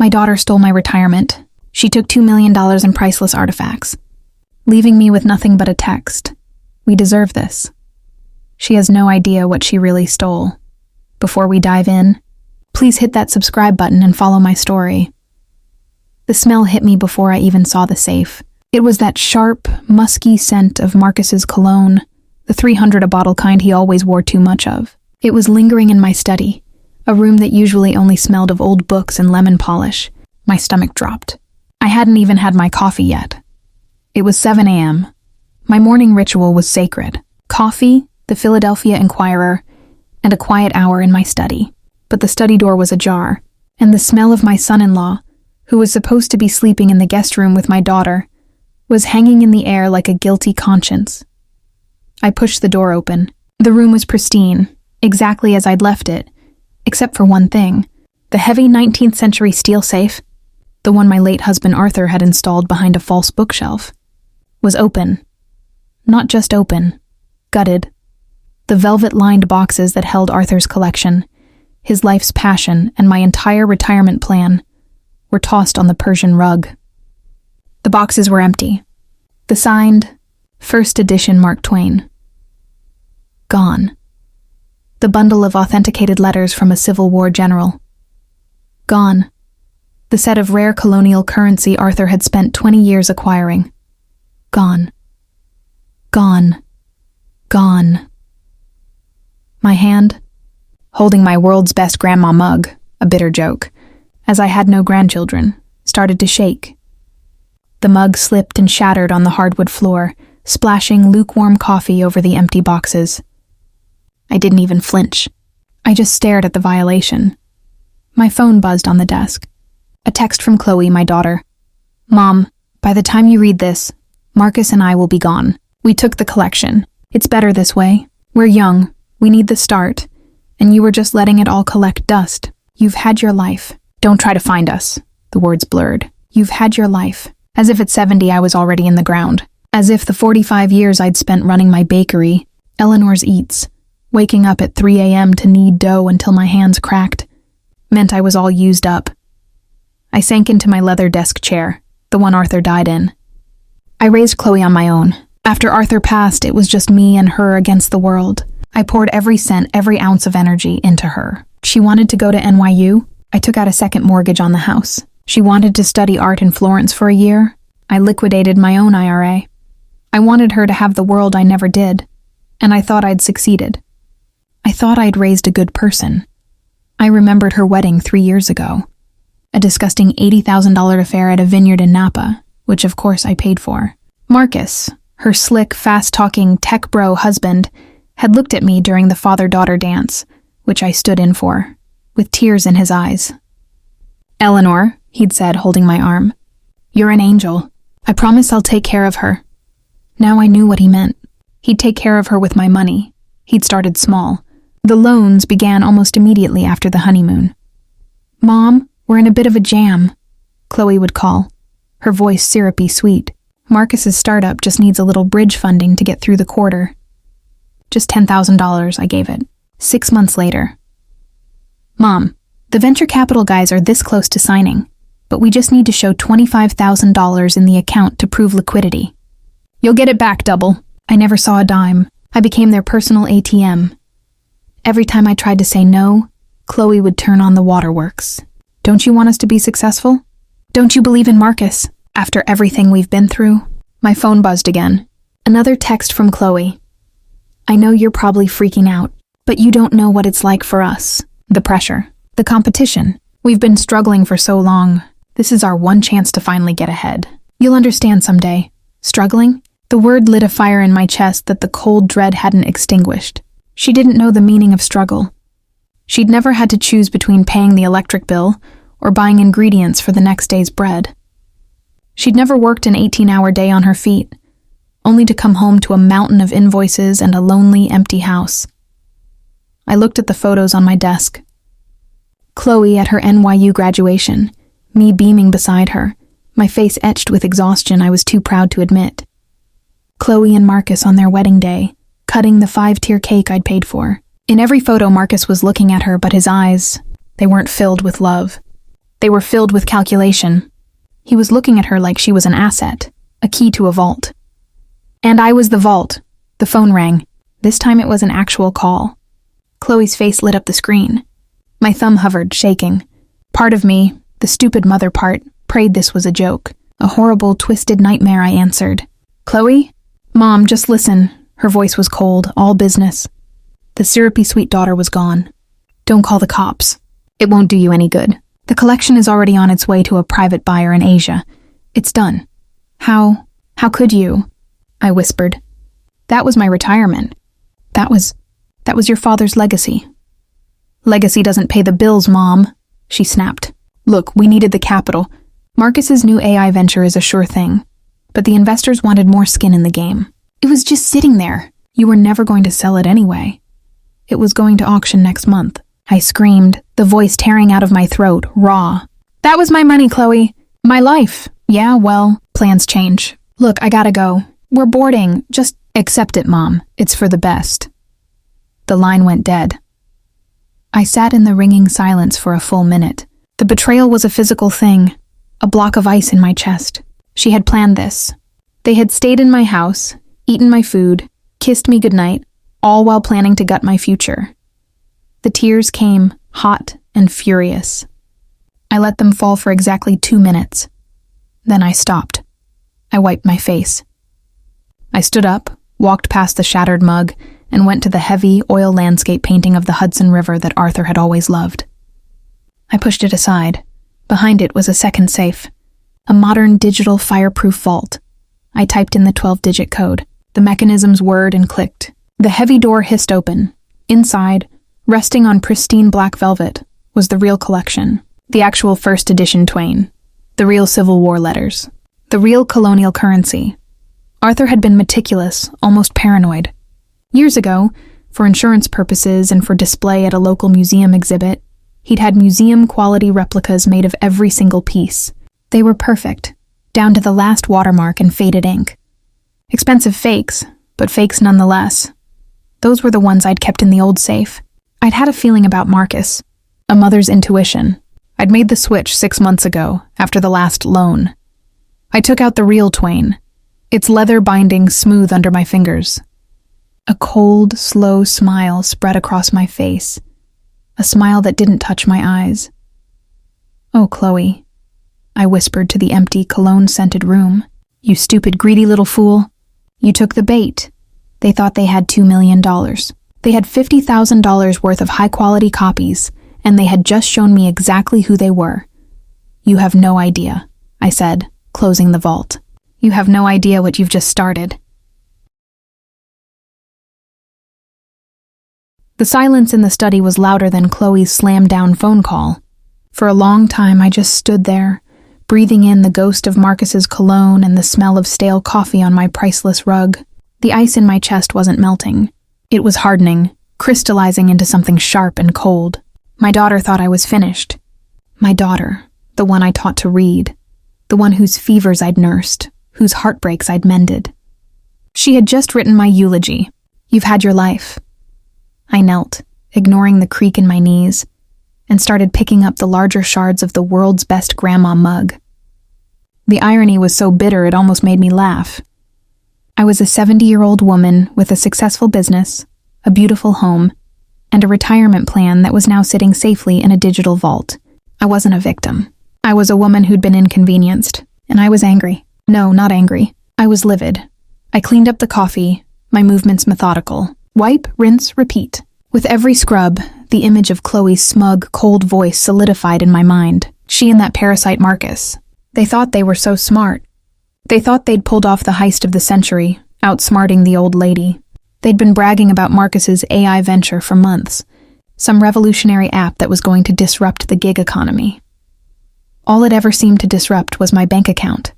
My daughter stole my retirement. She took $2 million in priceless artifacts, leaving me with nothing but a text. We deserve this. She has no idea what she really stole. Before we dive in, please hit that subscribe button and follow my story. The smell hit me before I even saw the safe. It was that sharp, musky scent of Marcus's cologne, the 300 a bottle kind he always wore too much of. It was lingering in my study, a room that usually only smelled of old books and lemon polish. My stomach dropped. I hadn't even had my coffee yet. It was 7 a.m. My morning ritual was sacred. Coffee, the Philadelphia Inquirer, and a quiet hour in my study. But the study door was ajar, and the smell of my son-in-law, who was supposed to be sleeping in the guest room with my daughter, was hanging in the air like a guilty conscience. I pushed the door open. The room was pristine, exactly as I'd left it, except for one thing. The heavy 19th century steel safe, the one my late husband Arthur had installed behind a false bookshelf, was open. Not just open, gutted. The velvet-lined boxes that held Arthur's collection, his life's passion, and my entire retirement plan were tossed on the Persian rug. The boxes were empty. The signed, first edition Mark Twain. Gone. The bundle of authenticated letters from a Civil War general. Gone. The set of rare colonial currency Arthur had spent 20 years acquiring. Gone. Gone. Gone. My hand, holding my world's best grandma mug, a bitter joke, as I had no grandchildren, started to shake. The mug slipped and shattered on the hardwood floor, splashing lukewarm coffee over the empty boxes. I didn't even flinch. I just stared at the violation. My phone buzzed on the desk. A text from Chloe, my daughter. "Mom, by the time you read this, Marcus and I will be gone. We took the collection. It's better this way. We're young. We need the start. And you were just letting it all collect dust. You've had your life. Don't try to find us." The words blurred. "You've had your life." As if at 70 I was already in the ground. As if the 45 years I'd spent running my bakery, Eleanor's Eats, waking up at 3 a.m. to knead dough until my hands cracked, meant I was all used up. I sank into my leather desk chair, the one Arthur died in. I raised Chloe on my own. After Arthur passed, it was just me and her against the world. I poured every cent, every ounce of energy into her. She wanted to go to NYU. I took out a second mortgage on the house. She wanted to study art in Florence for a year. I liquidated my own IRA. I wanted her to have the world I never did, and I thought I'd succeeded. I thought I'd raised a good person. I remembered her wedding 3 years ago. A disgusting $80,000 affair at a vineyard in Napa, which of course I paid for. Marcus, her slick, fast-talking tech bro husband, had looked at me during the father-daughter dance, which I stood in for, with tears in his eyes. "Eleanor," he'd said, holding my arm, "you're an angel. I promise I'll take care of her." Now I knew what he meant. He'd take care of her with my money. He'd started small. The loans began almost immediately after the honeymoon. "Mom, we're in a bit of a jam," Chloe would call, her voice syrupy sweet. Marcus's startup just needs a little bridge funding to get through the quarter. Just $10,000, I gave it. 6 months later. "Mom, the venture capital guys are this close to signing, but we just need to show $25,000 in the account to prove liquidity." "You'll get it back, double." I never saw a dime. I became their personal ATM. Every time I tried to say no, Chloe would turn on the waterworks. "Don't you want us to be successful? Don't you believe in Marcus? After everything we've been through?" My phone buzzed again. Another text from Chloe. "I know you're probably freaking out, but you don't know what it's like for us. The pressure. The competition. We've been struggling for so long. This is our one chance to finally get ahead. You'll understand someday." Struggling? The word lit a fire in my chest that the cold dread hadn't extinguished. She didn't know the meaning of struggle. She'd never had to choose between paying the electric bill or buying ingredients for the next day's bread. She'd never worked an 18-hour day on her feet, only to come home to a mountain of invoices and a lonely, empty house. I looked at the photos on my desk. Chloe at her NYU graduation, me beaming beside her, my face etched with exhaustion I was too proud to admit. Chloe and Marcus on their wedding day, cutting the 5-tier cake I'd paid for. In every photo, Marcus was looking at her, but his eyes, they weren't filled with love. They were filled with calculation. He was looking at her like she was an asset, a key to a vault. And I was the vault. The phone rang. This time it was an actual call. Chloe's face lit up the screen. My thumb hovered, shaking. Part of me, the stupid mother part, prayed this was a joke. A horrible, twisted nightmare, I answered. Chloe? Mom, just listen. Her voice was cold, all business. The syrupy sweet daughter was gone. Don't call the cops. It won't do you any good. The collection is already on its way to a private buyer in Asia. It's done. How could you? I whispered. That was my retirement. That was your father's legacy. Legacy doesn't pay the bills, Mom, she snapped. Look, we needed the capital. Marcus's new AI venture is a sure thing. But the investors wanted more skin in the game. It was just sitting there. You were never going to sell it anyway. It was going to auction next month. I screamed, the voice tearing out of my throat, raw. That was my money, Chloe. My life. Yeah, well, plans change. Look, I gotta go. We're boarding. Just accept it, Mom. It's for the best. The line went dead. I sat in the ringing silence for a full minute. The betrayal was a physical thing, a block of ice in my chest. She had planned this. They had stayed in my house, eaten my food, kissed me goodnight, all while planning to gut my future. The tears came, hot and furious. I let them fall for exactly 2 minutes. Then I stopped. I wiped my face. I stood up, walked past the shattered mug, and went to the heavy, oil landscape painting of the Hudson River that Arthur had always loved. I pushed it aside. Behind it was a second safe, a modern digital fireproof vault. I typed in the 12-digit code. The mechanisms whirred and clicked. The heavy door hissed open. Inside, resting on pristine black velvet, was the real collection. The actual first edition Twain. The real Civil War letters. The real colonial currency. Arthur had been meticulous, almost paranoid. Years ago, for insurance purposes and for display at a local museum exhibit, he'd had museum-quality replicas made of every single piece. They were perfect, down to the last watermark and faded ink. Expensive fakes, but fakes nonetheless. Those were the ones I'd kept in the old safe. I'd had a feeling about Marcus, a mother's intuition. I'd made the switch 6 months ago, after the last loan. I took out the real Twain, its leather binding smooth under my fingers. A cold, slow smile spread across my face, a smile that didn't touch my eyes. Oh, Chloe, I whispered to the empty, cologne-scented room. You stupid, greedy little fool. You took the bait. They thought they had $2 million. They had $50,000 worth of high-quality copies, and they had just shown me exactly who they were. You have no idea, I said, closing the vault. You have no idea what you've just started. The silence in the study was louder than Chloe's slammed-down phone call. For a long time, I just stood there, breathing in the ghost of Marcus's cologne and the smell of stale coffee on my priceless rug. The ice in my chest wasn't melting. It was hardening, crystallizing into something sharp and cold. My daughter thought I was finished. My daughter, the one I taught to read, the one whose fevers I'd nursed, whose heartbreaks I'd mended. She had just written my eulogy. You've had your life. I knelt, ignoring the creak in my knees, and started picking up the larger shards of the world's best grandma mug. The irony was so bitter it almost made me laugh. I was a 70-year-old woman with a successful business, a beautiful home, and a retirement plan that was now sitting safely in a digital vault. I wasn't a victim. I was a woman who'd been inconvenienced, and I was angry. No, not angry. I was livid. I cleaned up the coffee, my movements methodical. Wipe, rinse, repeat. With every scrub, the image of Chloe's smug, cold voice solidified in my mind. She and that parasite Marcus. They thought they were so smart. They thought they'd pulled off the heist of the century, outsmarting the old lady. They'd been bragging about Marcus's AI venture for months, some revolutionary app that was going to disrupt the gig economy. All it ever seemed to disrupt was my bank account.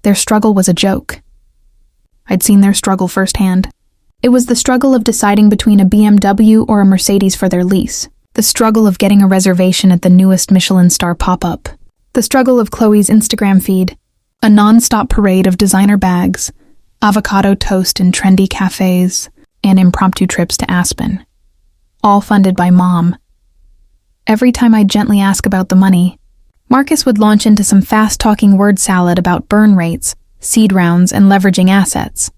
Their struggle was a joke. I'd seen their struggle firsthand. It was the struggle of deciding between a BMW or a Mercedes for their lease, the struggle of getting a reservation at the newest Michelin star pop-up, the struggle of Chloe's Instagram feed, a non-stop parade of designer bags, avocado toast in trendy cafes, and impromptu trips to Aspen, all funded by Mom. Every time I'd gently ask about the money, Marcus would launch into some fast-talking word salad about burn rates, seed rounds, and leveraging assets.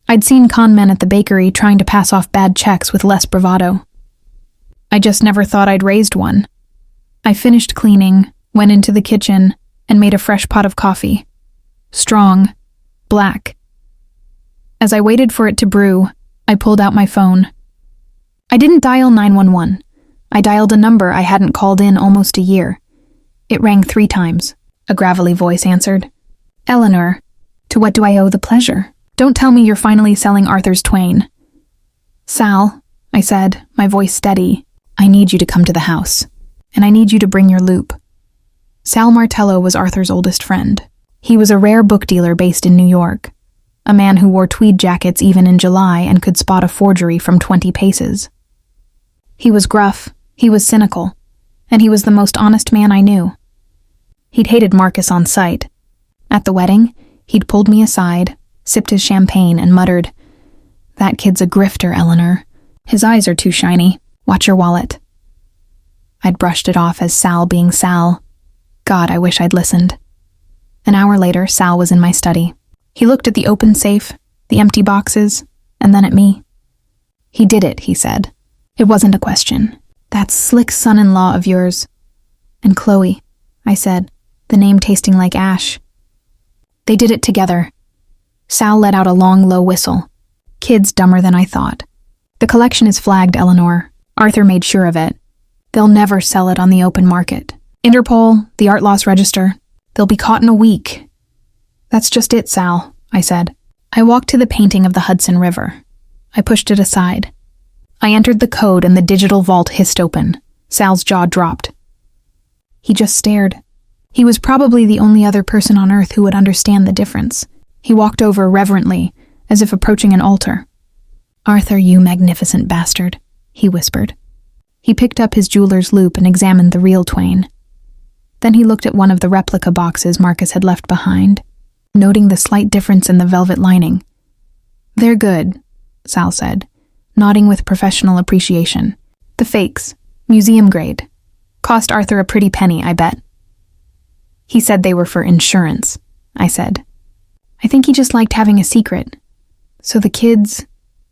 I'd seen con men at the bakery trying to pass off bad checks with less bravado. I just never thought I'd raised one. I finished cleaning, went into the kitchen, and made a fresh pot of coffee. Strong, black. As I waited for it to brew, I pulled out my phone. I didn't dial 911. I dialed a number I hadn't called in almost a year. It rang 3 times. A gravelly voice answered. Eleanor, to what do I owe the pleasure? Don't tell me you're finally selling Arthur's Twain. Sal, I said, my voice steady, I need you to come to the house, and I need you to bring your loupe. Sal Martello was Arthur's oldest friend. He was a rare book dealer based in New York, a man who wore tweed jackets even in July and could spot a forgery from 20 paces. He was gruff, he was cynical, and he was the most honest man I knew. He'd hated Marcus on sight. At the wedding, he'd pulled me aside, sipped his champagne, and muttered, "That kid's a grifter, Eleanor. His eyes are too shiny. Watch your wallet." I'd brushed it off as Sal being Sal. God, I wish I'd listened. An hour later, Sal was in my study. He looked at the open safe, the empty boxes, and then at me. He did it, he said. It wasn't a question. That slick son-in-law of yours. And Chloe, I said, the name tasting like ash. They did it together. Sal let out a long, low whistle. Kid's dumber than I thought. The collection is flagged, Eleanor. Arthur made sure of it. They'll never sell it on the open market. Interpol, the Art Loss Register. They'll be caught in a week. That's just it, Sal, I said. I walked to the painting of the Hudson River. I pushed it aside. I entered the code and the digital vault hissed open. Sal's jaw dropped. He just stared. He was probably the only other person on Earth who would understand the difference. He walked over reverently, as if approaching an altar. "Arthur, you magnificent bastard," he whispered. He picked up his jeweler's loupe and examined the real Twain. Then he looked at one of the replica boxes Marcus had left behind, noting the slight difference in the velvet lining. "They're good," Sal said, nodding with professional appreciation. "The fakes, museum grade. Cost Arthur a pretty penny, I bet." "He said they were for insurance," I said. "I think he just liked having a secret. So the kids,"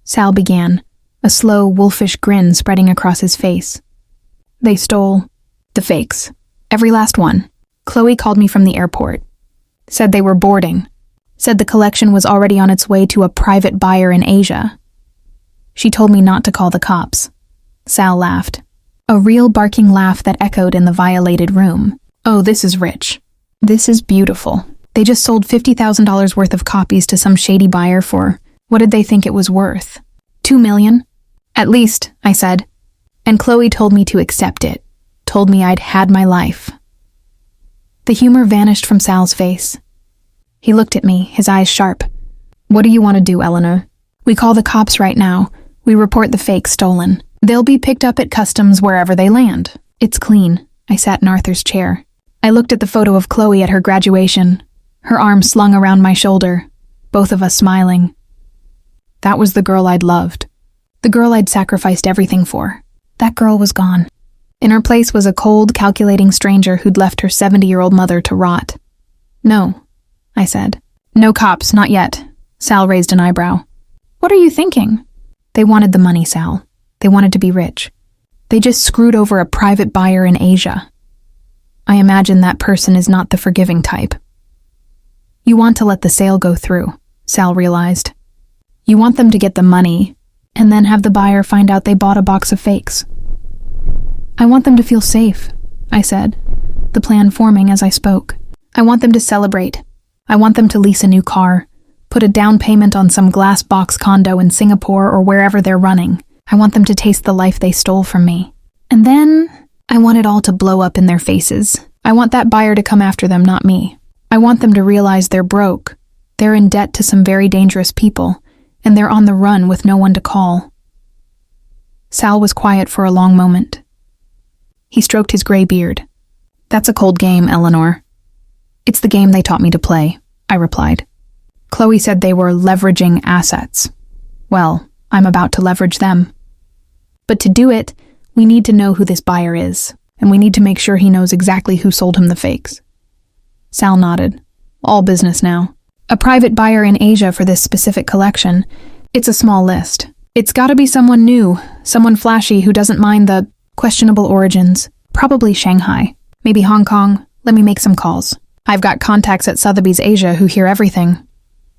Sal began, a slow, wolfish grin spreading across his face. "They stole the fakes. Every last one. Chloe called me from the airport. Said they were boarding. Said the collection was already on its way to a private buyer in Asia. She told me not to call the cops." Sal laughed. A real barking laugh that echoed in the violated room. "Oh, this is rich. This is beautiful. They just sold $50,000 worth of copies to some shady buyer for, what did they think it was worth? 2 million? At least," I said. And Chloe told me to accept it. Told me I'd had my life. The humor vanished from Sal's face. He looked at me, his eyes sharp. "What do you want to do, Eleanor?" "We call the cops right now. We report the fakes stolen. They'll be picked up at customs wherever they land. It's clean." I sat in Arthur's chair. I looked at the photo of Chloe at her graduation, her arm slung around my shoulder, both of us smiling. That was the girl I'd loved. The girl I'd sacrificed everything for. That girl was gone. In her place was a cold, calculating stranger who'd left her 70-year-old mother to rot. "No," I said. "No cops, not yet." Sal raised an eyebrow. "What are you thinking?" "They wanted the money, Sal. They wanted to be rich. They just screwed over a private buyer in Asia. I imagine that person is not the forgiving type." "You want to let the sale go through," Sal realized. "You want them to get the money, and then have the buyer find out they bought a box of fakes." "I want them to feel safe," I said, the plan forming as I spoke. "I want them to celebrate. I want them to lease a new car, put a down payment on some glass box condo in Singapore or wherever they're running. I want them to taste the life they stole from me. And then I want it all to blow up in their faces. I want that buyer to come after them, not me. I want them to realize they're broke. They're in debt to some very dangerous people, and they're on the run with no one to call." Sal was quiet for a long moment. He stroked his gray beard. "That's a cold game, Eleanor." "It's the game they taught me to play," I replied. "Chloe said they were leveraging assets. Well, I'm about to leverage them. But to do it, we need to know who this buyer is. and we need to make sure he knows exactly who sold him the fakes." Sal nodded. "All business now. A private buyer in Asia for this specific collection. It's a small list. It's gotta be someone new, someone flashy who doesn't mind the questionable origins. Probably Shanghai. Maybe Hong Kong. Let me make some calls. I've got contacts at Sotheby's Asia who hear everything."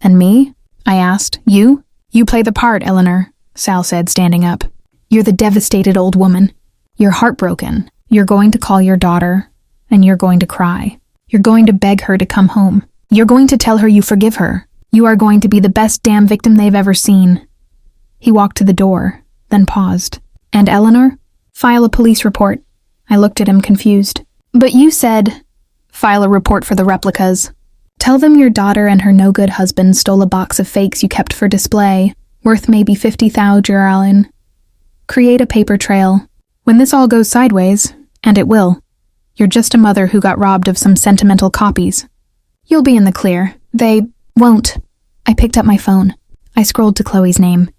"And me?" I asked. "You? You play the part, Eleanor," Sal said, standing up. "You're the devastated old woman. You're heartbroken. You're going to call your daughter, and you're going to cry. You're going to beg her to come home. You're going to tell her you forgive her. You are going to be the best damn victim they've ever seen." He walked to the door, then paused. "And Eleanor?" "File a police report." I looked at him confused. "But you said—" "File a report for the replicas. Tell them your daughter and her no-good husband stole a box of fakes you kept for display, worth maybe 50,000 yuan. Create a paper trail. When this all goes sideways, and it will, you're just a mother who got robbed of some sentimental copies. You'll be in the clear. They won't." I picked up my phone. I scrolled to Chloe's name.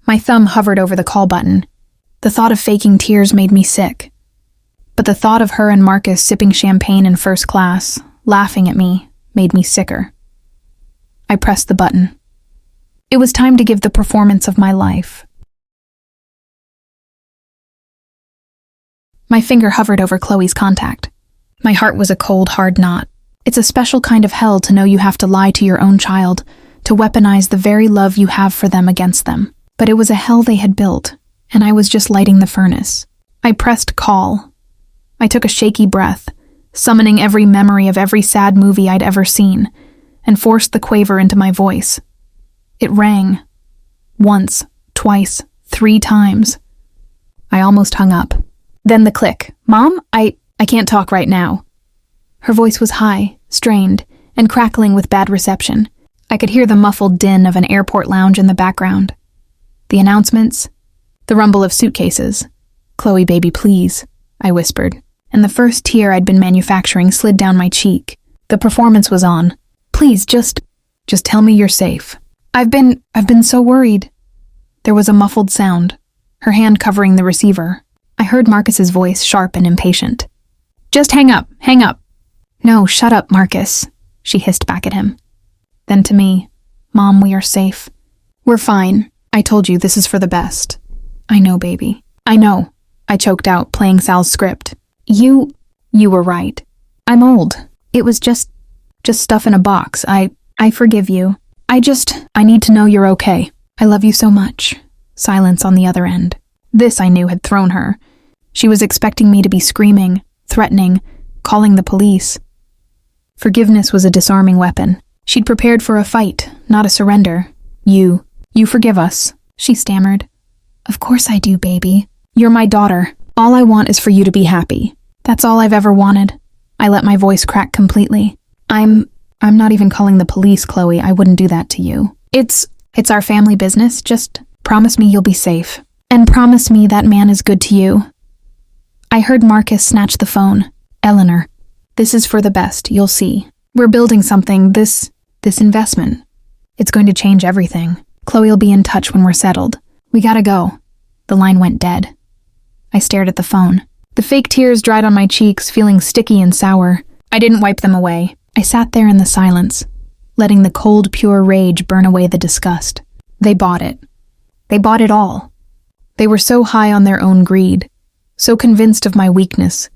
My thumb hovered over the call button. The thought of faking tears made me sick. But the thought of her and Marcus sipping champagne in first class, laughing at me, made me sicker. I pressed the button. It was time to give the performance of my life. My finger hovered over Chloe's contact. My heart was a cold, hard knot. It's a special kind of hell to know you have to lie to your own child, to weaponize the very love you have for them against them. But it was a hell they had built, and I was just lighting the furnace. I pressed call. I took a shaky breath, summoning every memory of every sad movie I'd ever seen, and forced the quaver into my voice. It rang. Once, twice, 3 times. I almost hung up. Then the click. "Mom, I can't talk right now." Her voice was high, strained, and crackling with bad reception. I could hear the muffled din of an airport lounge in the background. The announcements, the rumble of suitcases. "Chloe, baby, please," I whispered, and the first tear I'd been manufacturing slid down my cheek. The performance was on. "Please, just tell me you're safe. I've been so worried." There was a muffled sound, her hand covering the receiver. I heard Marcus's voice, sharp and impatient. "Just hang up, hang up." "No, shut up, Marcus," she hissed back at him. Then to me, "Mom, we are safe. We're fine. I told you this is for the best." "I know, baby. I know," I choked out, playing Sal's script. You were right. I'm old. It was just stuff in a box. I forgive you. I need to know you're okay. I love you so much." Silence on the other end. This, I knew, had thrown her. She was expecting me to be screaming, threatening, calling the police. Forgiveness was a disarming weapon. She'd prepared for a fight, not a surrender. You forgive us," she stammered. "Of course I do, baby. You're my daughter. All I want is for you to be happy. That's all I've ever wanted." I let my voice crack completely. I'm not even calling the police, Chloe. I wouldn't do that to you. It's our family business. Just promise me you'll be safe. And promise me that man is good to you." I heard Marcus snatch the phone. "Eleanor, this is for the best, you'll see. We're building something, this investment. It's going to change everything. Chloe'll be in touch when we're settled. We gotta go." The line went dead. I stared at the phone. The fake tears dried on my cheeks, feeling sticky and sour. I didn't wipe them away. I sat there in the silence, letting the cold, pure rage burn away the disgust. They bought it. They bought it all. They were so high on their own greed, so convinced of my weakness,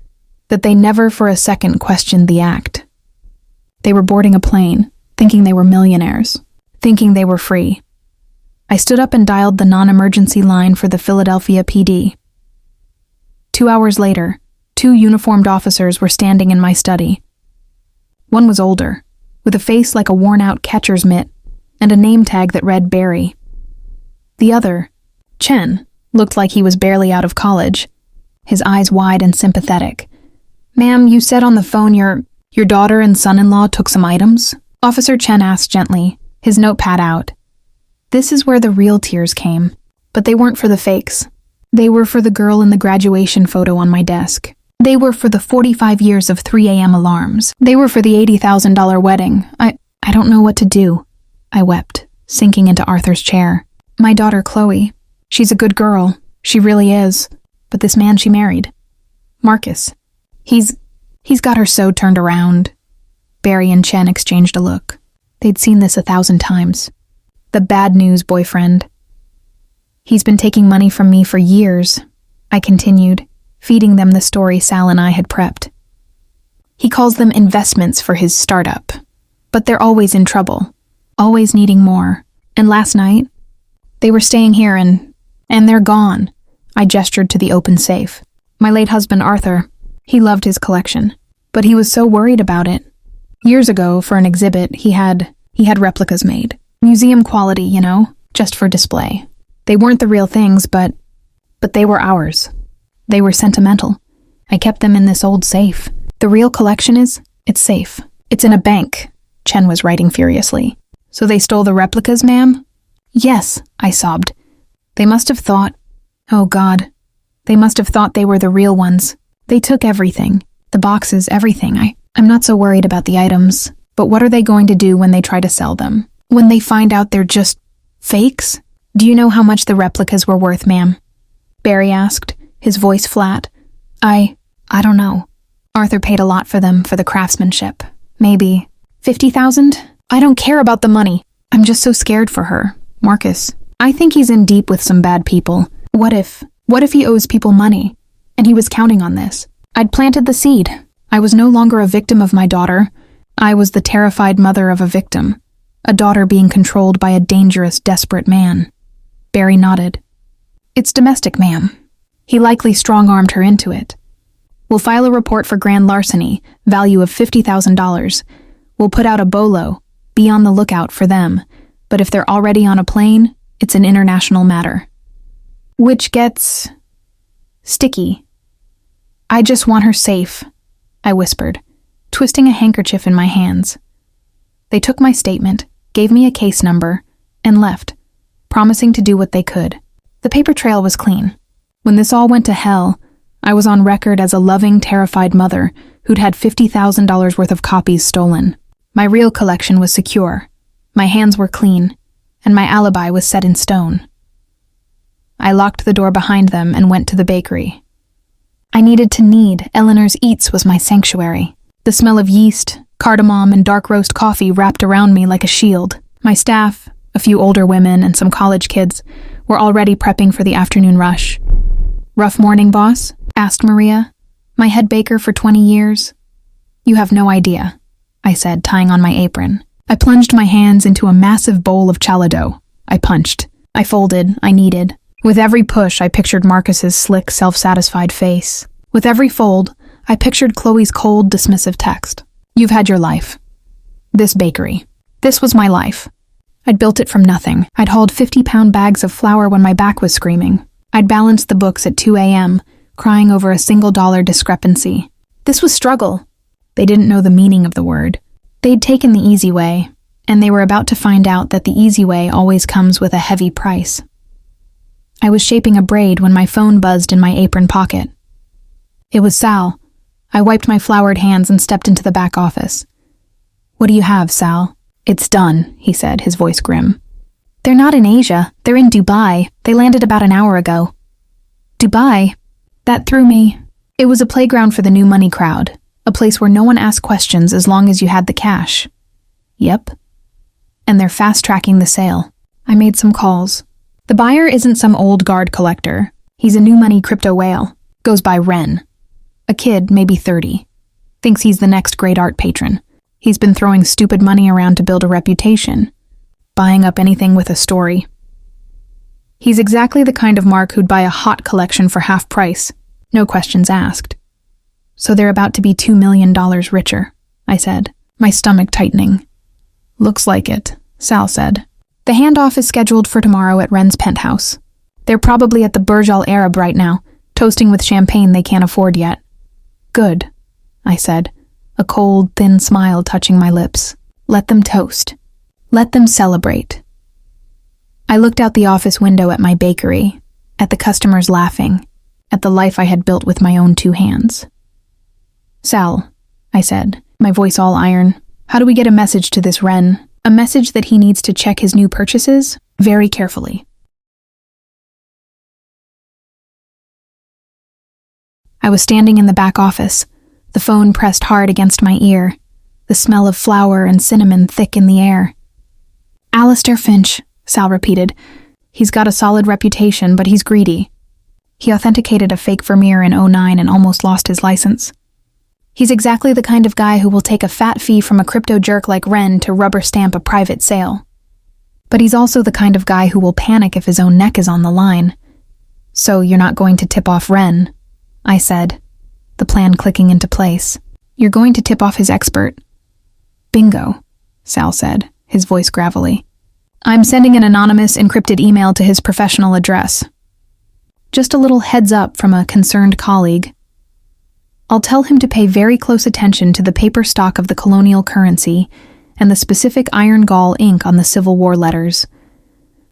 that they never for a second questioned the act. They were boarding a plane, thinking they were millionaires, thinking they were free. I stood up and dialed the non-emergency line for the Philadelphia PD. 2 hours later, 2 uniformed officers were standing in my study. One was older, with a face like a worn-out catcher's mitt, and a name tag that read Barry. The other, Chen, looked like he was barely out of college, his eyes wide and sympathetic. "Ma'am, you said on the phone your daughter and son-in-law took some items?" Officer Chen asked gently, his notepad out. This is where the real tears came, but they weren't for the fakes. They were for the girl in the graduation photo on my desk. They were for the 45 years of 3 a.m. alarms. They were for the $80,000 wedding. I don't know what to do. I wept, sinking into Arthur's chair. My daughter, Chloe. She's a good girl. She really is. But this man she married, Marcus, He's got her so turned around." Barry and Chen exchanged a look. They'd seen this 1,000 times. The bad news boyfriend. "He's been taking money from me for years," I continued, feeding them the story Sal and I had prepped. "He calls them investments for his startup, but they're always in trouble, always needing more. And last night, they were staying here and they're gone." I gestured to the open safe. "My late husband, Arthur, he loved his collection, but he was so worried about it. Years ago, for an exhibit, he had replicas made. Museum quality, you know, just for display. They weren't the real things, but they were ours. They were sentimental. I kept them in this old safe. The real collection it's safe. It's in a bank," Chen was writing furiously. "So they stole the replicas, ma'am?" "Yes," I sobbed. "They must have thought, oh God, they must have thought they were the real ones. They took everything, the boxes, everything. I'm not so worried about the items, but what are they going to do when they try to sell them? When they find out they're just fakes?" "Do you know how much the replicas were worth, ma'am?" Barry asked, his voice flat. I don't know. Arthur paid a lot for them for the craftsmanship. Maybe 50,000? I don't care about the money. I'm just so scared for her. Marcus, I think he's in deep with some bad people. What if he owes people money? And he was counting on this. I'd planted the seed. I was no longer a victim of my daughter. I was the terrified mother of a victim. A daughter being controlled by a dangerous, desperate man. Barry nodded. "It's domestic, ma'am. He likely strong-armed her into it. We'll file a report for grand larceny, value of $50,000. We'll put out a bolo. Be on the lookout for them. But if they're already on a plane, it's an international matter." Which gets sticky. "I just want her safe," I whispered, twisting a handkerchief in my hands. They took my statement, gave me a case number, and left, promising to do what they could. The paper trail was clean. When this all went to hell, I was on record as a loving, terrified mother who'd had $50,000 worth of copies stolen. My real collection was secure, my hands were clean, and my alibi was set in stone. I locked the door behind them and went to the bakery. I needed to knead. Eleanor's Eats was my sanctuary. The smell of yeast, cardamom, and dark roast coffee wrapped around me like a shield. My staff, a few older women and some college kids, were already prepping for the afternoon rush. "Rough morning, boss?" asked Maria, my head baker for 20 years. "You have no idea," I said, tying on my apron. I plunged my hands into a massive bowl of challah dough. I punched. I folded. I kneaded. With every push, I pictured Marcus's slick, self-satisfied face. With every fold, I pictured Chloe's cold, dismissive text. "You've had your life. This bakery. This was my life. I'd built it from nothing. I'd hauled 50-pound bags of flour when my back was screaming. I'd balanced the books at 2 a.m., crying over a $1 discrepancy. This was struggle." They didn't know the meaning of the word. They'd taken the easy way, and they were about to find out that the easy way always comes with a heavy price. I was shaping a braid when my phone buzzed in my apron pocket. It was Sal. I wiped my floured hands and stepped into the back office. "What do you have, Sal?" "It's done," he said, his voice grim. "They're not in Asia. They're in Dubai. They landed about an hour ago." Dubai? That threw me. It was a playground for the new money crowd, a place where no one asked questions as long as you had the cash. Yep. And they're fast-tracking the sale. I made some calls. The buyer isn't some old guard collector. He's a new money crypto whale. Goes by Ren. A kid, maybe 30. Thinks he's the next great art patron. He's been throwing stupid money around to build a reputation. Buying up anything with a story. He's exactly the kind of mark who'd buy a hot collection for half price. No questions asked. "So they're about to be $2 million richer," I said, my stomach tightening. "Looks like it," Sal said. "The handoff is scheduled for tomorrow at Ren's penthouse. They're probably at the Burj Al Arab right now, toasting with champagne they can't afford yet." "Good," I said, a cold, thin smile touching my lips. "Let them toast. Let them celebrate." I looked out the office window at my bakery, at the customers laughing, at the life I had built with my own 2 hands. "Sal," I said, my voice all iron, "how do we get a message to this Ren? A message that he needs to check his new purchases very carefully." I was standing in the back office, The phone pressed hard against my ear, the smell of flour and cinnamon thick in the air. Alistair Finch, Sal repeated. He's got a solid reputation, but he's greedy. He authenticated a fake Vermeer in '09 and almost lost his license. He's exactly the kind of guy who will take a fat fee from a crypto jerk like Ren to rubber stamp a private sale. But he's also the kind of guy who will panic if his own neck is on the line. So you're not going to tip off Ren, I said, the plan clicking into place. You're going to tip off his expert. Bingo, Sal said, his voice gravelly. I'm sending an anonymous encrypted email to his professional address. Just a little heads up from a concerned colleague. I'll tell him to pay very close attention to the paper stock of the colonial currency and the specific iron gall ink on the Civil War letters.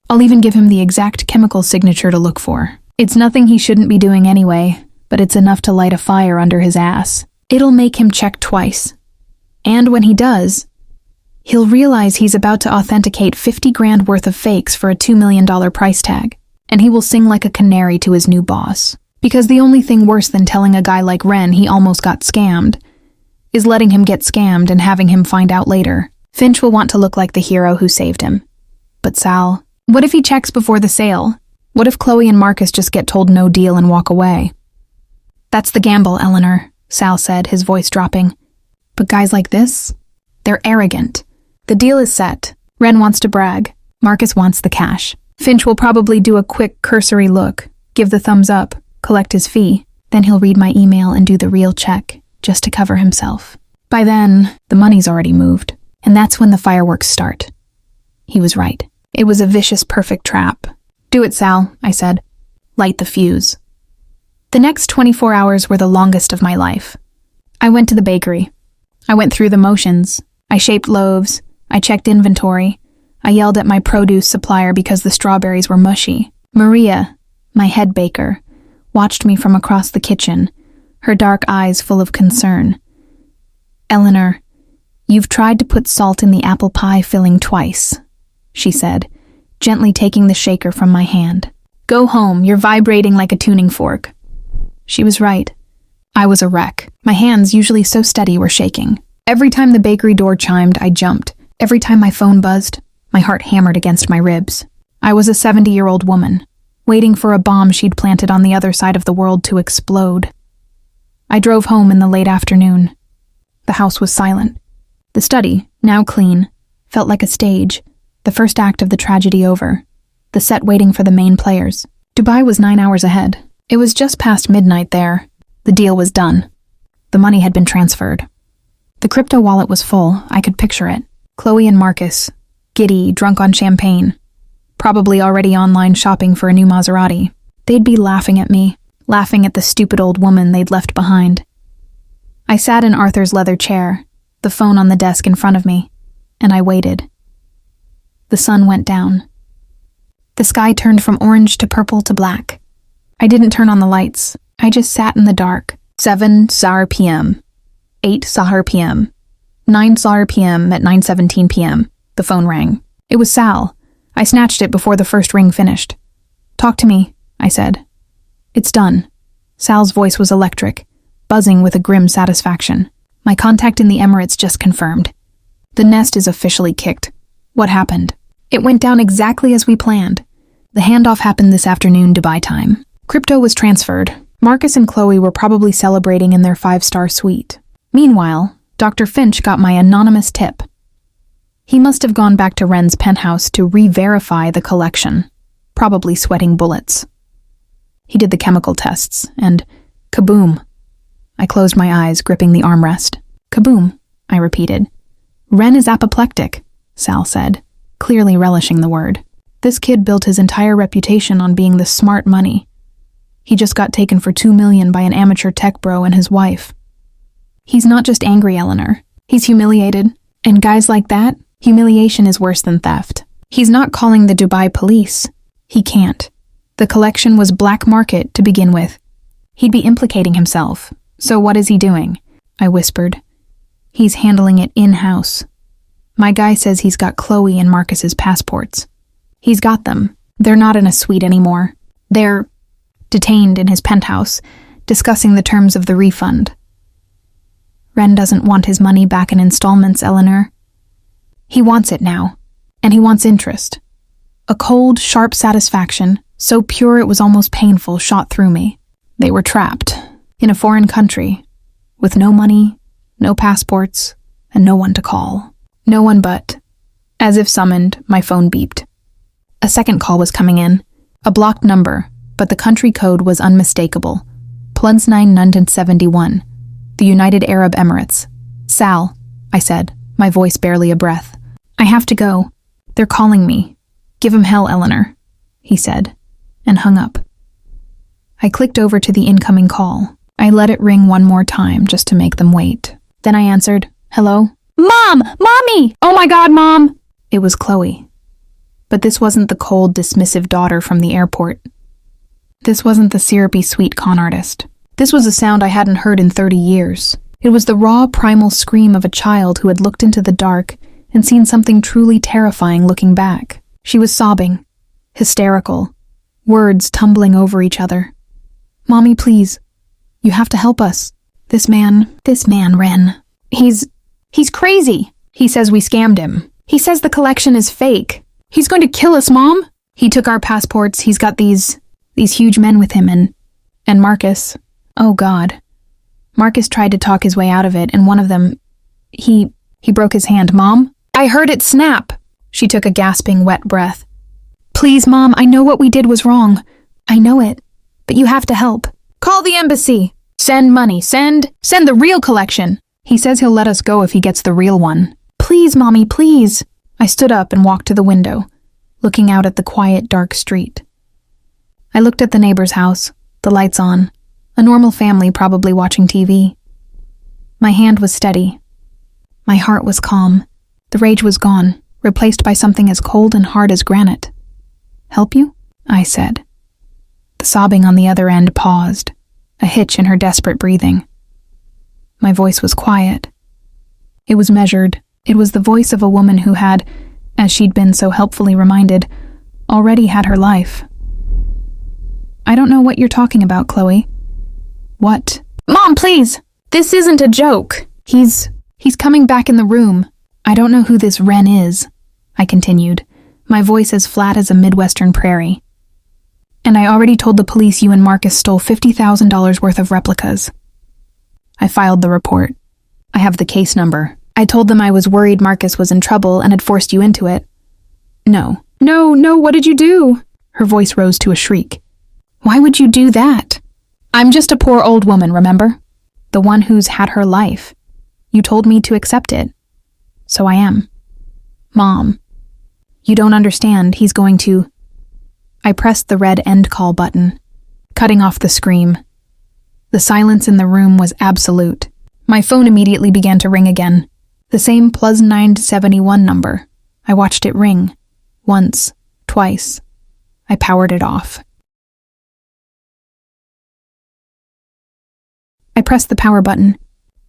I'll even give him the exact chemical signature to look for. It's nothing he shouldn't be doing anyway, but it's enough to light a fire under his ass. It'll make him check twice. And when he does, he'll realize he's about to authenticate 50 grand worth of fakes for a $2 million price tag, and he will sing like a canary to his new boss. Because the only thing worse than telling a guy like Ren he almost got scammed is letting him get scammed and having him find out later. Finch will want to look like the hero who saved him. But Sal, what if he checks before the sale? What if Chloe and Marcus just get told no deal and walk away? That's the gamble, Eleanor, Sal said, his voice dropping. But guys like this? They're arrogant. The deal is set. Ren wants to brag. Marcus wants the cash. Finch will probably do a quick, cursory look, give the thumbs up, collect his fee. Then he'll read my email and do the real check, just to cover himself. By then, the money's already moved. And that's when the fireworks start. He was right. It was a vicious, perfect trap. Do it, Sal, I said. Light the fuse. The next 24 hours were the longest of my life. I went to the bakery. I went through the motions. I shaped loaves. I checked inventory. I yelled at my produce supplier because the strawberries were mushy. Maria, my head baker, watched me from across the kitchen, her dark eyes full of concern. Eleanor, you've tried to put salt in the apple pie filling twice, she said, gently taking the shaker from my hand. Go home, you're vibrating like a tuning fork. She was right. I was a wreck. My hands, usually so steady, were shaking. Every time the bakery door chimed, I jumped. Every time my phone buzzed, my heart hammered against my ribs. I was a 70-year-old woman, waiting for a bomb she'd planted on the other side of the world to explode. I drove home in the late afternoon. The house was silent. The study, now clean, felt like a stage, the first act of the tragedy over, the set waiting for the main players. Dubai was 9 hours ahead. It was just past midnight there. The deal was done. The money had been transferred. The crypto wallet was full. I could picture it. Chloe and Marcus, giddy, drunk on champagne, probably already online shopping for a new Maserati. They'd be laughing at me, laughing at the stupid old woman they'd left behind. I sat in Arthur's leather chair, the phone on the desk in front of me, and I waited. The sun went down. The sky turned from orange to purple to black. I didn't turn on the lights. I just sat in the dark. 7 Sahar p.m. 8 Sahar p.m. 9 Sahar p.m. at 9:17 p.m. The phone rang. It was Sal. I snatched it before the first ring finished. Talk to me, I said. It's done. Sal's voice was electric, buzzing with a grim satisfaction. My contact in the Emirates just confirmed. The nest is officially kicked. What happened? It went down exactly as we planned. The handoff happened this afternoon, Dubai time. Crypto was transferred. Marcus and Chloe were probably celebrating in their 5-star suite. Meanwhile, Dr. Finch got my anonymous tip. He must have gone back to Ren's penthouse to re-verify the collection, probably sweating bullets. He did the chemical tests, and kaboom. I closed my eyes, gripping the armrest. Kaboom, I repeated. Ren is apoplectic, Sal said, clearly relishing the word. This kid built his entire reputation on being the smart money. He just got taken for $2 million by an amateur tech bro and his wife. He's not just angry, Eleanor. He's humiliated. And guys like that, humiliation is worse than theft. He's not calling the Dubai police. He can't. The collection was black market to begin with. He'd be implicating himself. So what is he doing? I whispered. He's handling it in-house. My guy says he's got Chloe and Marcus's passports. He's got them. They're not in a suite anymore. They're detained in his penthouse, discussing the terms of the refund. Ren doesn't want his money back in installments, Eleanor. He wants it now, and he wants interest. A cold, sharp satisfaction, so pure it was almost painful, shot through me. They were trapped, in a foreign country, with no money, no passports, and no one to call. No one but, as if summoned, my phone beeped. A second call was coming in, a blocked number, but the country code was unmistakable. +9 London 71, the United Arab Emirates. Sal, I said, my voice barely a breath. I have to go. They're calling me. Give 'em hell, Eleanor, he said, and hung up. I clicked over to the incoming call. I let it ring one more time just to make them wait. Then I answered, hello? Mom! Mommy! Oh my God, Mom! It was Chloe. But this wasn't the cold, dismissive daughter from the airport. This wasn't the syrupy, sweet con artist. This was a sound I hadn't heard in 30 years. It was the raw, primal scream of a child who had looked into the dark and seen something truly terrifying looking back. She was sobbing, hysterical, words tumbling over each other. Mommy, please. You have to help us. This man, Ren. He's crazy. He says we scammed him. He says the collection is fake. He's going to kill us, Mom. He took our passports. He's got these huge men with him and Marcus. Oh God. Marcus tried to talk his way out of it, and one of them, he broke his hand. Mom? I heard it snap. She took a gasping, wet breath. Please, Mom, I know what we did was wrong. I know it, but you have to help. Call the embassy. Send money. Send the real collection. He says he'll let us go if he gets the real one. Please, Mommy, please. I stood up and walked to the window, looking out at the quiet, dark street. I looked at the neighbor's house, the lights on, a normal family probably watching TV. My hand was steady. My heart was calm. The rage was gone, replaced by something as cold and hard as granite. Help you? I said. The sobbing on the other end paused, a hitch in her desperate breathing. My voice was quiet. It was measured. It was the voice of a woman who had, as she'd been so helpfully reminded, already had her life. I don't know what you're talking about, Chloe. What? Mom, please! This isn't a joke. He's coming back in the room. I don't know who this Ren is, I continued, my voice as flat as a Midwestern prairie. And I already told the police you and Marcus stole $50,000 worth of replicas. I filed the report. I have the case number. I told them I was worried Marcus was in trouble and had forced you into it. No, what did you do? Her voice rose to a shriek. Why would you do that? I'm just a poor old woman, remember? The one who's had her life. You told me to accept it. So I am. Mom, you don't understand. He's going to... I pressed the red end call button, cutting off the scream. The silence in the room was absolute. My phone immediately began to ring again. The same +971 number. I watched it ring. Once, twice. I powered it off. I pressed the power button.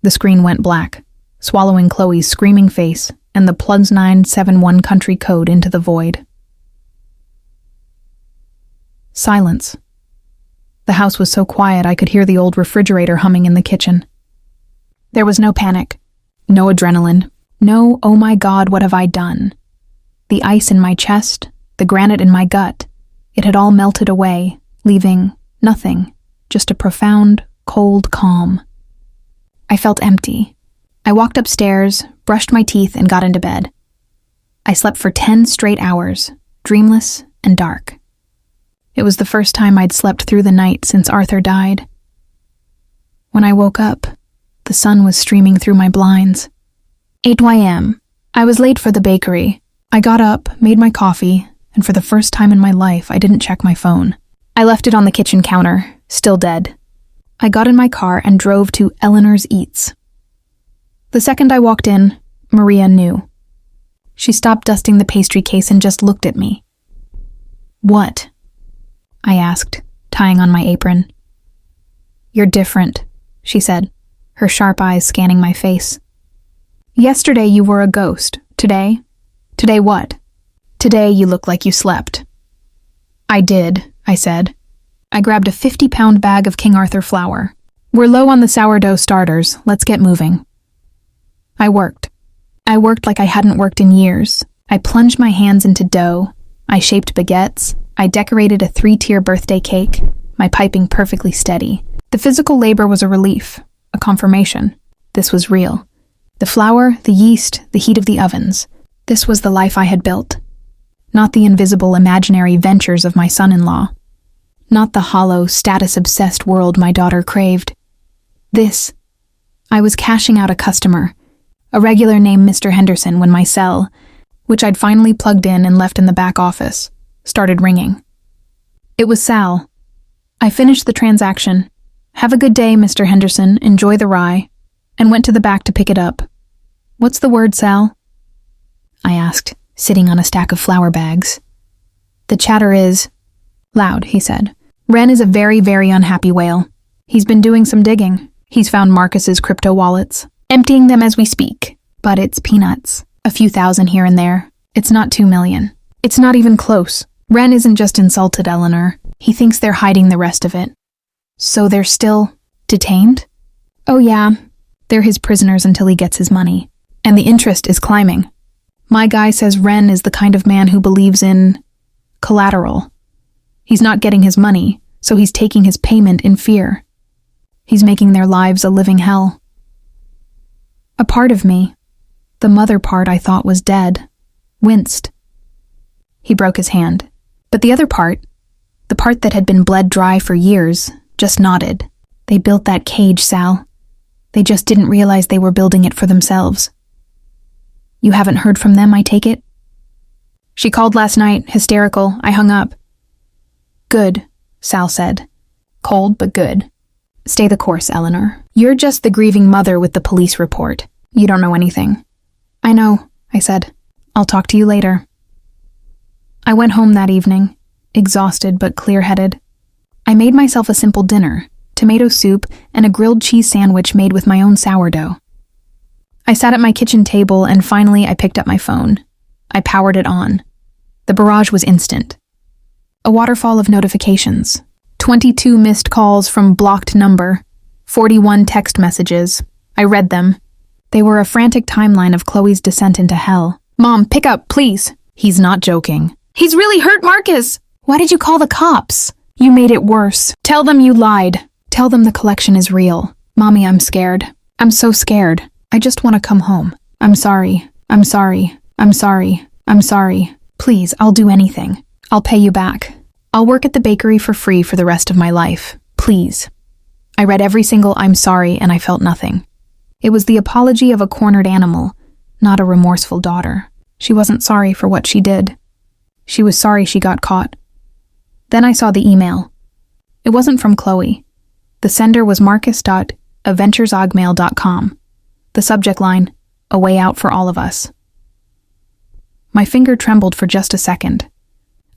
The screen went black, swallowing Chloe's screaming face and the +971 country code into the void. Silence. The house was so quiet I could hear the old refrigerator humming in the kitchen. There was no panic, no adrenaline, no, oh my God, what have I done? The ice in my chest, the granite in my gut, it had all melted away, leaving nothing, just a profound, cold calm. I felt empty. I walked upstairs, brushed my teeth, and got into bed. I slept for 10 straight hours, dreamless and dark. It was the first time I'd slept through the night since Arthur died. When I woke up, the sun was streaming through my blinds. 8 a.m. I was late for the bakery. I got up, made my coffee, and for the first time in my life, I didn't check my phone. I left it on the kitchen counter, still dead. I got in my car and drove to Eleanor's Eats. The second I walked in, Maria knew. She stopped dusting the pastry case and just looked at me. What? I asked, tying on my apron. You're different, she said, her sharp eyes scanning my face. Yesterday you were a ghost. Today? Today what? Today you look like you slept. I did, I said. I grabbed a 50-pound bag of King Arthur flour. We're low on the sourdough starters. Let's get moving. I worked. I worked like I hadn't worked in years. I plunged my hands into dough. I shaped baguettes. I decorated a 3-tier birthday cake, my piping perfectly steady. The physical labor was a relief, a confirmation. This was real. The flour, the yeast, the heat of the ovens. This was the life I had built. Not the invisible, imaginary ventures of my son-in-law. Not the hollow, status-obsessed world my daughter craved. This. I was cashing out a customer, a regular named Mr. Henderson, when my cell, which I'd finally plugged in and left in the back office, started ringing. It was Sal. I finished the transaction. "Have a good day, Mr. Henderson, enjoy the rye," and went to the back to pick it up. "What's the word, Sal?" I asked, sitting on a stack of flour bags. "The chatter is..." "Loud," he said. "Ren is a very, very unhappy whale. He's been doing some digging. He's found Marcus's crypto wallets, emptying them as we speak. But it's peanuts. A few thousand here and there. It's not 2 million. It's not even close. Ren isn't just insulted, Eleanor. He thinks they're hiding the rest of it." "So they're still detained?" "Oh yeah. They're his prisoners until he gets his money. And the interest is climbing. My guy says Ren is the kind of man who believes in collateral. He's not getting his money, so he's taking his payment in fear. He's making their lives a living hell." A part of me, the mother part I thought was dead, winced. He broke his hand. But the other part, the part that had been bled dry for years, just nodded. "They built that cage, Sal. They just didn't realize they were building it for themselves." "You haven't heard from them, I take it?" "She called last night, hysterical. I hung up." "Good," Sal said. "Cold, but good. Stay the course, Eleanor. You're just the grieving mother with the police report. You don't know anything." "I know," I said. "I'll talk to you later." I went home that evening, exhausted but clear-headed. I made myself a simple dinner, tomato soup and a grilled cheese sandwich made with my own sourdough. I sat at my kitchen table and finally I picked up my phone. I powered it on. The barrage was instant. A waterfall of notifications. 22 missed calls from blocked number. 41 text messages. I read them. They were a frantic timeline of Chloe's descent into hell. "Mom, pick up, please." "He's not joking." "He's really hurt Marcus." "Why did you call the cops?" "You made it worse. Tell them you lied. Tell them the collection is real." "Mommy, I'm scared. I'm so scared. I just want to come home. I'm sorry. I'm sorry. I'm sorry. I'm sorry. Please, I'll do anything. I'll pay you back. I'll work at the bakery for free for the rest of my life. Please." I read every single "I'm sorry" and I felt nothing. It was the apology of a cornered animal, not a remorseful daughter. She wasn't sorry for what she did. She was sorry she got caught. Then I saw the email. It wasn't from Chloe. The sender was marcus.adventuresogmail.com. The subject line, "A way out for all of us." My finger trembled for just a second.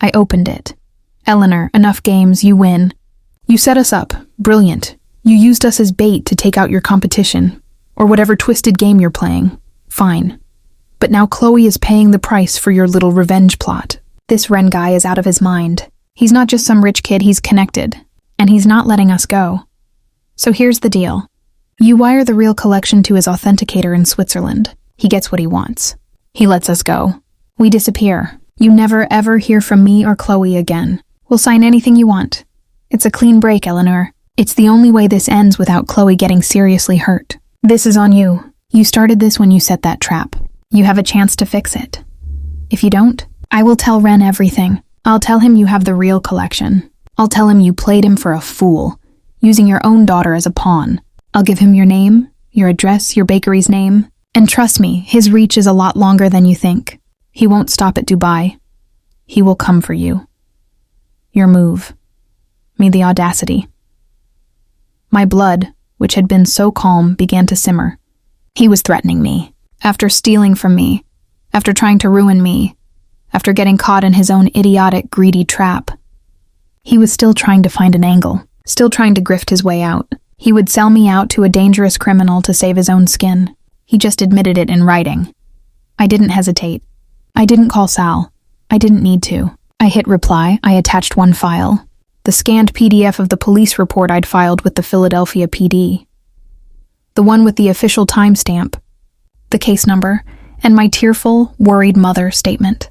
I opened it. "Eleanor, enough games, you win. You set us up. Brilliant. You used us as bait to take out your competition, or whatever twisted game you're playing. Fine. But now Chloe is paying the price for your little revenge plot. This Ren guy is out of his mind. He's not just some rich kid, he's connected. And he's not letting us go. So here's the deal. You wire the real collection to his authenticator in Switzerland. He gets what he wants. He lets us go. We disappear. You never ever hear from me or Chloe again. We'll sign anything you want. It's a clean break, Eleanor. It's the only way this ends without Chloe getting seriously hurt. This is on you. You started this when you set that trap. You have a chance to fix it. If you don't, I will tell Ren everything. I'll tell him you have the real collection. I'll tell him you played him for a fool, using your own daughter as a pawn. I'll give him your name, your address, your bakery's name. And trust me, his reach is a lot longer than you think. He won't stop at Dubai. He will come for you. Your move. Me the audacity. My blood, which had been so calm, began to simmer. He was threatening me. After stealing from me. After trying to ruin me. After getting caught in his own idiotic, greedy trap. He was still trying to find an angle. Still trying to grift his way out. He would sell me out to a dangerous criminal to save his own skin. He just admitted it in writing. I didn't hesitate. I didn't call Sal. I didn't need to. I hit reply. I attached one file. The scanned PDF of the police report I'd filed with the Philadelphia PD. The one with the official timestamp. the case number, and my tearful, worried mother statement.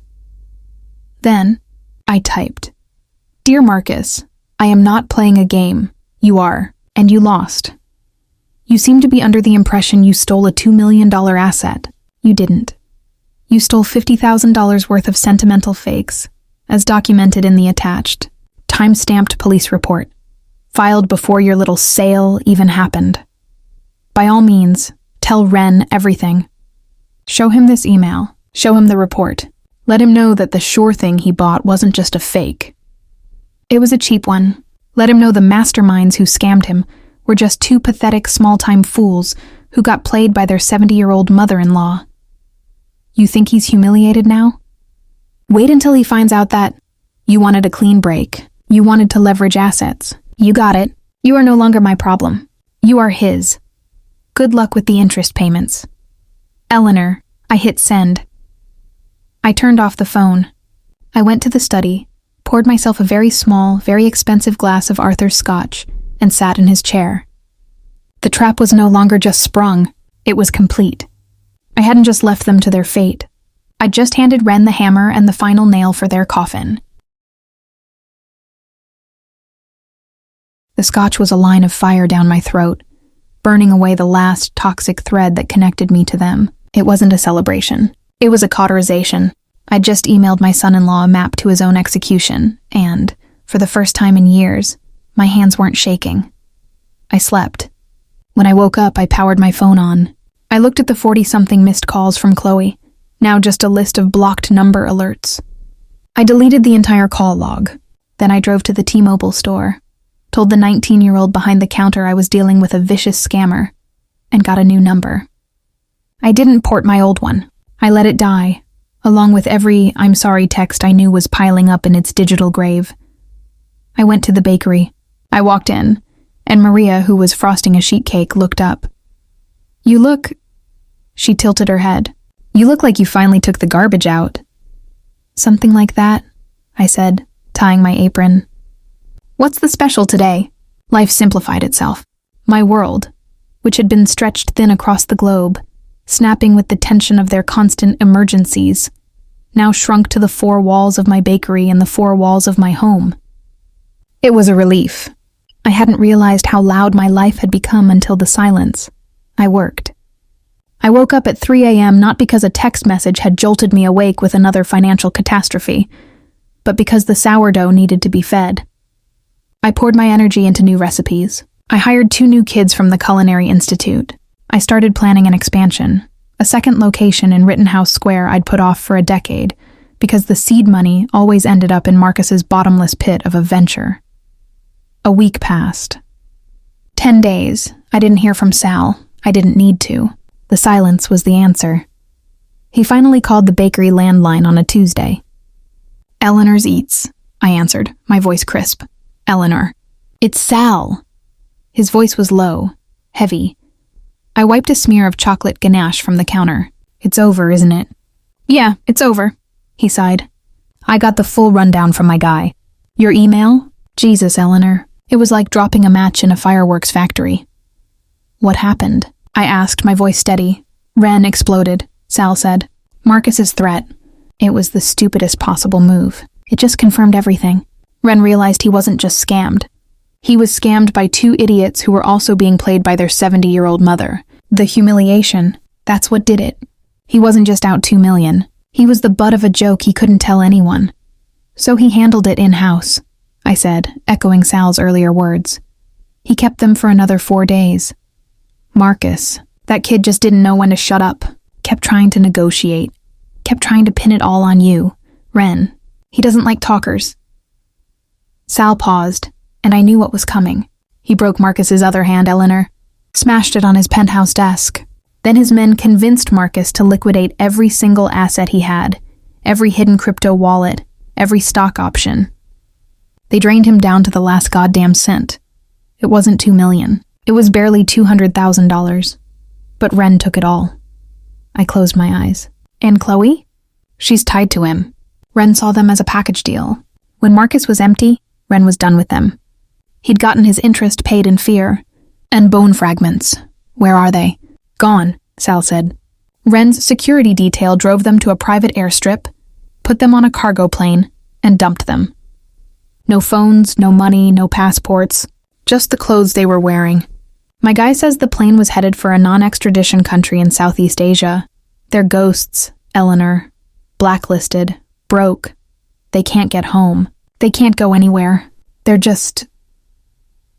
Then, I typed, "Dear Marcus, I am not playing a game. You are, and you lost. You seem to be under the impression you stole a $2 million asset. You didn't. You stole $50,000 worth of sentimental fakes, as documented in the attached, time-stamped police report, filed before your little sale even happened. By all means, tell Ren everything. Show him this email. Show him the report. Let him know that the sure thing he bought wasn't just a fake. It was a cheap one. Let him know the masterminds who scammed him were just two pathetic small-time fools who got played by their 70-year-old mother-in-law. You think he's humiliated now? Wait until he finds out that you wanted a clean break. You wanted to leverage assets. You got it. You are no longer my problem. You are his. Good luck with the interest payments. Eleanor." I hit send. I turned off the phone. I went to the study, poured myself a very small, very expensive glass of Arthur's scotch, and sat in his chair. The trap was no longer just sprung, it was complete. I hadn't just left them to their fate. I'd just handed Ren the hammer and the final nail for their coffin. The scotch was a line of fire down my throat, burning away the last toxic thread that connected me to them. It wasn't a celebration. It was a cauterization. I'd just emailed my son-in-law a map to his own execution, and, for the first time in years, my hands weren't shaking. I slept. When I woke up, I powered my phone on. I looked at the 40-something missed calls from Chloe, now just a list of blocked number alerts. I deleted the entire call log. Then I drove to the T-Mobile store, told the 19-year-old behind the counter I was dealing with a vicious scammer, and got a new number. I didn't port my old one. I let it die, along with every "I'm sorry" text I knew was piling up in its digital grave. I went to the bakery. I walked in, and Maria, who was frosting a sheet cake, looked up. "You look..." She tilted her head. "You look like you finally took the garbage out." "Something like that," I said, tying my apron. "What's the special today?" Life simplified itself. My world, which had been stretched thin across the globe, snapping with the tension of their constant emergencies, now shrunk to the four walls of my bakery and the four walls of my home. It was a relief. I hadn't realized how loud my life had become until the silence. I worked. I woke up at 3 a.m. not because a text message had jolted me awake with another financial catastrophe, but because the sourdough needed to be fed. I poured my energy into new recipes. I hired 2 new kids from the Culinary Institute. I started planning an expansion, a second location in Rittenhouse Square I'd put off for a decade, because the seed money always ended up in Marcus's bottomless pit of a venture. A week passed. 10 days. I didn't hear from Sal. I didn't need to. The silence was the answer. He finally called the bakery landline on a Tuesday. "Eleanor's Eats," I answered, my voice crisp. "Eleanor." "It's Sal." His voice was low, heavy. I wiped a smear of chocolate ganache from the counter. "It's over, isn't it?" "Yeah, it's over," he sighed. I got the full rundown from my guy. "Your email?" "Jesus, Eleanor." It was like dropping a match in a fireworks factory. "What happened?" I asked, my voice steady. "Ren exploded," Sal said. "Marcus's threat. It was the stupidest possible move. It just confirmed everything. Ren realized he wasn't just scammed. He was scammed by 2 idiots who were also being played by their 70-year-old mother. The humiliation, that's what did it. He wasn't just out $2 million. He was the butt of a joke he couldn't tell anyone. So he handled it in-house," I said, echoing Sal's earlier words. "He kept them for another 4 days. Marcus, that kid just didn't know when to shut up. Kept trying to negotiate. Kept trying to pin it all on you. Ren, he doesn't like talkers." Sal paused, and I knew what was coming. He broke Marcus's other hand, Eleanor. Smashed it on his penthouse desk. Then his men convinced Marcus to liquidate every single asset he had, every hidden crypto wallet, every stock option. They drained him down to the last goddamn cent. It wasn't $2 million. It was barely $200,000. But Ren took it all. I closed my eyes. "And Chloe?" "She's tied to him." Ren saw them as a package deal. When Marcus was empty, Ren was done with them. He'd gotten his interest paid in fear. And bone fragments. Where are they? "Gone," Sal said. Ren's security detail drove them to a private airstrip, put them on a cargo plane, and dumped them. No phones, no money, no passports, just the clothes they were wearing. My guy says the plane was headed for a non-extradition country in Southeast Asia. They're ghosts, Eleanor. Blacklisted, broke. They can't get home. They can't go anywhere. They're just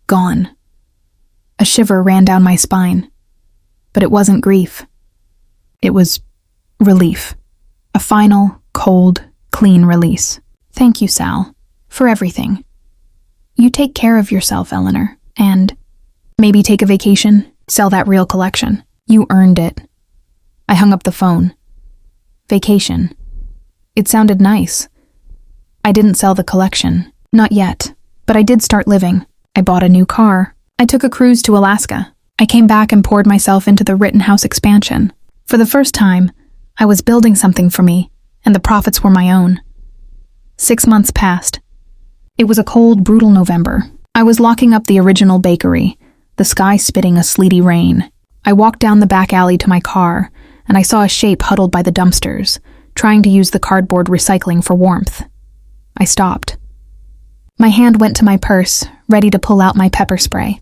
gone. A shiver ran down my spine. But it wasn't grief. It was relief. A final, cold, clean release. Thank you, Sal, for everything. You take care of yourself, Eleanor, and maybe take a vacation, sell that real collection. You earned it. I hung up the phone. Vacation. It sounded nice. I didn't sell the collection. Not yet. But I did start living. I bought a new car. I took a cruise to Alaska. I came back and poured myself into the Rittenhouse expansion. For the first time, I was building something for me, and the profits were my own. 6 months passed. It was a cold, brutal November. I was locking up the original bakery, the sky spitting a sleety rain. I walked down the back alley to my car, and I saw a shape huddled by the dumpsters, trying to use the cardboard recycling for warmth. I stopped. My hand went to my purse, ready to pull out my pepper spray.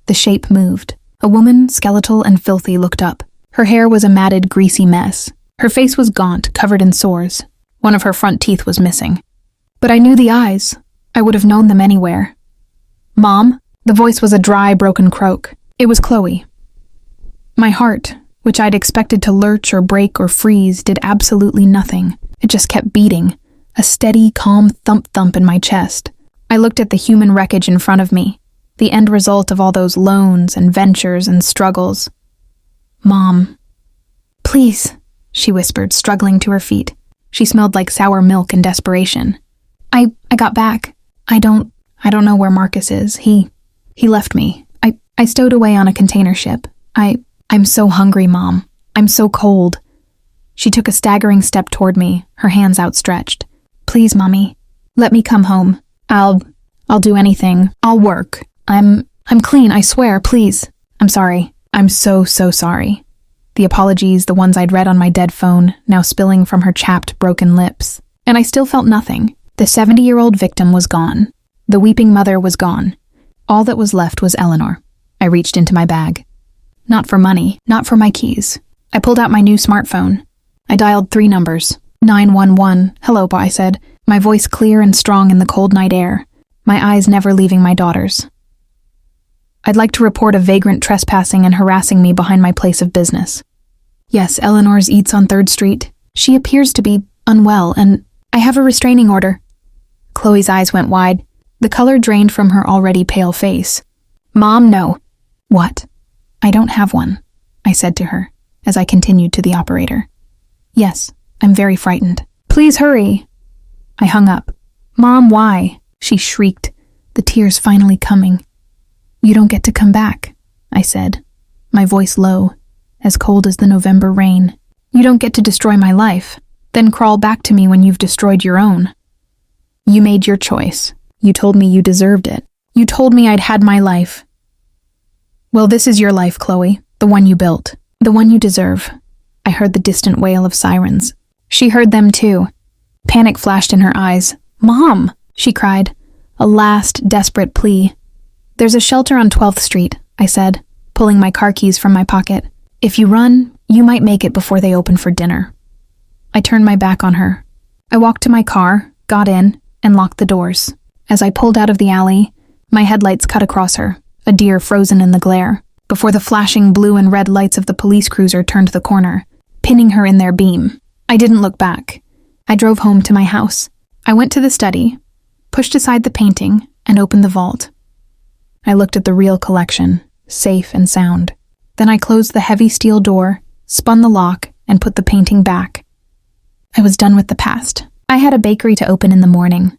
The shape moved. A woman, skeletal and filthy, looked up. Her hair was a matted, greasy mess. Her face was gaunt, covered in sores. One of her front teeth was missing. But I knew the eyes. I would have known them anywhere. Mom? The voice was a dry, broken croak. It was Chloe. My heart, which I'd expected to lurch or break or freeze, did absolutely nothing. It just kept beating, a steady, calm thump-thump in my chest. I looked at the human wreckage in front of me, the end result of all those loans and ventures and struggles. Mom. Please, she whispered, struggling to her feet. She smelled like sour milk in desperation. I got back. I don't know where Marcus is. He left me. I stowed away on a container ship. I'm so hungry, Mom. I'm so cold. She took a staggering step toward me, her hands outstretched. Please, Mommy, let me come home. I'll do anything. I'll work. I'm clean, I swear, please. I'm sorry. I'm so sorry. The apologies, the ones I'd read on my dead phone, now spilling from her chapped, broken lips. And I still felt nothing. The 70-year-old victim was gone. The weeping mother was gone. All that was left was Eleanor. I reached into my bag. Not for money, not for my keys. I pulled out my new smartphone. I dialed 3 numbers. 911. Hello, I said, my voice clear and strong in the cold night air, my eyes never leaving my daughter's. I'd like to report a vagrant trespassing and harassing me behind my place of business. Yes, Eleanor's eats on 3rd Street. She appears to be unwell, and I have a restraining order. Chloe's eyes went wide. The color drained from her already pale face. Mom, no. What? I don't have one, I said to her, as I continued to the operator. Yes, I'm very frightened. Please hurry. I hung up. Mom, why? She shrieked, the tears finally coming. You don't get to come back, I said, my voice low, as cold as the November rain. You don't get to destroy my life, then crawl back to me when you've destroyed your own. You made your choice. You told me you deserved it. You told me I'd had my life. Well, this is your life, Chloe, the one you built, the one you deserve. I heard the distant wail of sirens. She heard them too. Panic flashed in her eyes. Mom, she cried, a last, desperate plea. There's a shelter on 12th Street, I said, pulling my car keys from my pocket. If you run, you might make it before they open for dinner. I turned my back on her. I walked to my car, got in, and locked the doors. As I pulled out of the alley, my headlights cut across her, a deer frozen in the glare, before the flashing blue and red lights of the police cruiser turned the corner, pinning her in their beam. I didn't look back. I drove home to my house. I went to the study, pushed aside the painting, and opened the vault. I looked at the real collection, safe and sound. Then I closed the heavy steel door, spun the lock, and put the painting back. I was done with the past. I had a bakery to open in the morning,